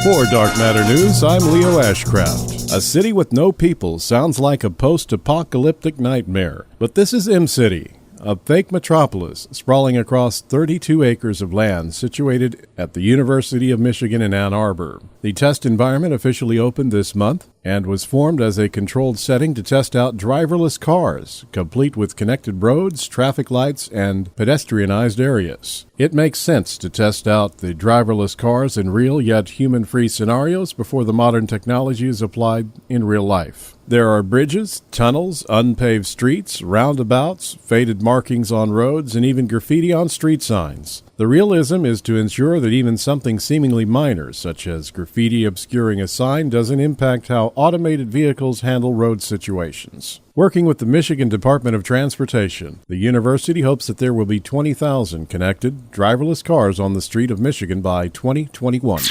For Dark Matter News, I'm Leo Ashcraft. A city with no people sounds like a post-apocalyptic nightmare, but this is M-City, a fake metropolis sprawling across 32 acres of land situated at the University of Michigan in Ann Arbor. The test environment officially opened this month and was formed as a controlled setting to test out driverless cars, complete with connected roads, traffic lights, and pedestrianized areas. It makes sense to test out the driverless cars in real yet human-free scenarios before the modern technology is applied in real life. There are bridges, tunnels, unpaved streets, roundabouts, faded markings on roads, and even graffiti on street signs. The realism is to ensure that even something seemingly minor, such as graffiti obscuring a sign, doesn't impact how automated vehicles handle road situations. Working with the Michigan Department of Transportation, the university hopes that there will be 20,000 connected, driverless cars on the street of Michigan by 2021.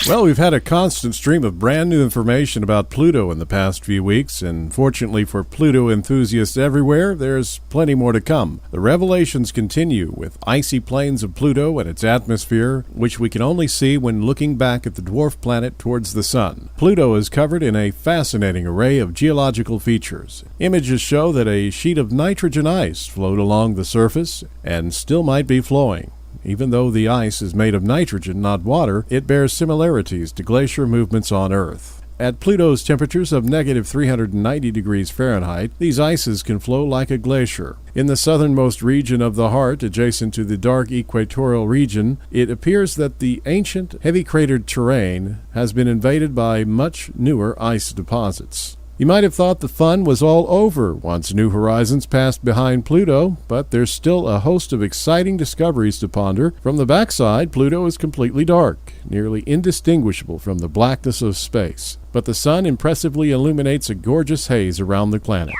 Well, we've had a constant stream of brand new information about Pluto in the past few weeks, and fortunately for Pluto enthusiasts everywhere, there's plenty more to come. The revelations continue with icy plains of Pluto and its atmosphere, which we can only see when looking back at the dwarf planet towards the sun. Pluto is covered in a fascinating array of geological features. Images show that a sheet of nitrogen ice flowed along the surface and still might be flowing. Even though the ice is made of nitrogen, not water, it bears similarities to glacier movements on Earth. At Pluto's temperatures of negative 390 degrees Fahrenheit, these ices can flow like a glacier. In the southernmost region of the heart, adjacent to the dark equatorial region, it appears that the ancient, heavy cratered terrain has been invaded by much newer ice deposits. You might have thought the fun was all over once New Horizons passed behind Pluto, but there's still a host of exciting discoveries to ponder. From the backside, Pluto is completely dark, nearly indistinguishable from the blackness of space. But the sun impressively illuminates a gorgeous haze around the planet.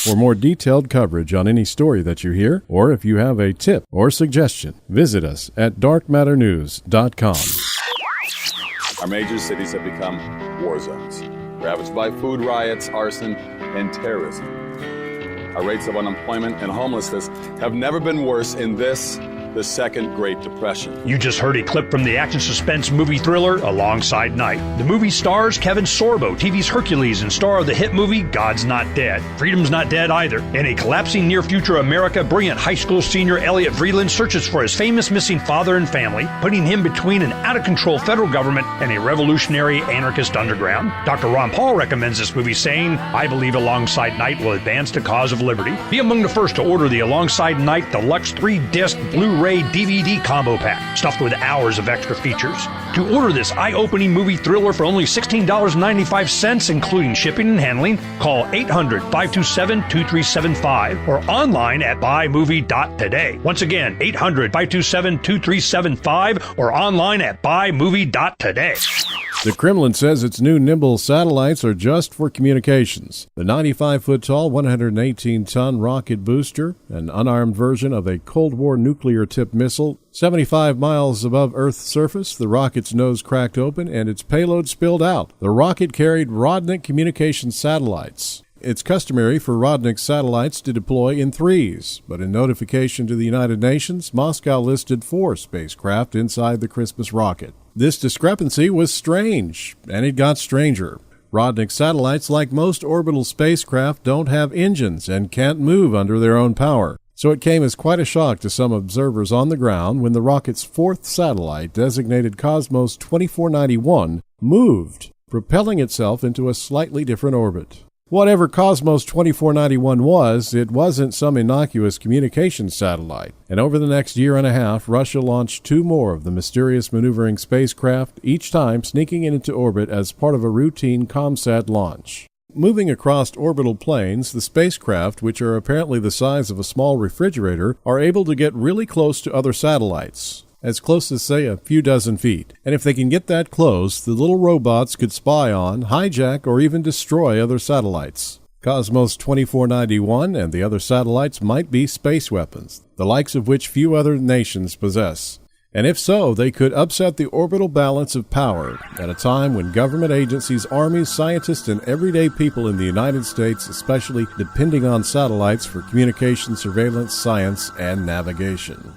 For more detailed coverage on any story that you hear, or if you have a tip or suggestion, visit us at darkmatternews.com. Our major cities have become war zones, ravaged by food riots, arson, and terrorism. Our rates of unemployment and homelessness have never been worse in the Second Great Depression. You just heard a clip from the action suspense movie thriller Alongside Night. The movie stars Kevin Sorbo, TV's Hercules, and star of the hit movie God's Not Dead. Freedom's not dead either. In a collapsing near-future America, brilliant high school senior Elliot Vreeland searches for his famous missing father and family, putting him between an out-of-control federal government and a revolutionary anarchist underground. Dr. Ron Paul recommends this movie, saying, "I believe Alongside Night will advance the cause of liberty." Be among the first to order the Alongside Night Deluxe 3-disc Blu-ray DVD combo pack, stuffed with hours of extra features. To order this eye-opening movie thriller for only $16.95, including shipping and handling, call 800-527-2375 or online at buymovie.today. Once again, 800-527-2375 or online at buymovie.today. The Kremlin says its new Nimble satellites are just for communications. The 95-foot-tall, 118-ton rocket booster, an unarmed version of a Cold War nuclear-tipped missile, 75 miles above Earth's surface, the rocket's nose cracked open and its payload spilled out. The rocket carried Rodnik communication satellites. It's customary for Rodnik satellites to deploy in threes, but in notification to the United Nations, Moscow listed 4 spacecraft inside the Christmas rocket. This discrepancy was strange, and it got stranger. Rodnik satellites, like most orbital spacecraft, don't have engines and can't move under their own power. So it came as quite a shock to some observers on the ground when the rocket's 4th satellite, designated Cosmos 2491, moved, propelling itself into a slightly different orbit. Whatever Cosmos 2491 was, it wasn't some innocuous communications satellite. And over the next year and a half, Russia launched 2 more of the mysterious maneuvering spacecraft, each time sneaking into orbit as part of a routine ComSat launch. Moving across orbital planes, the spacecraft, which are apparently the size of a small refrigerator, are able to get really close to other satellites. As close as, say, a few dozen feet. And if they can get that close, the little robots could spy on, hijack, or even destroy other satellites. Cosmos 2491 and the other satellites might be space weapons, the likes of which few other nations possess. And if so, they could upset the orbital balance of power at a time when government agencies, armies, scientists, and everyday people in the United States especially depending on satellites for communication, surveillance, science, and navigation.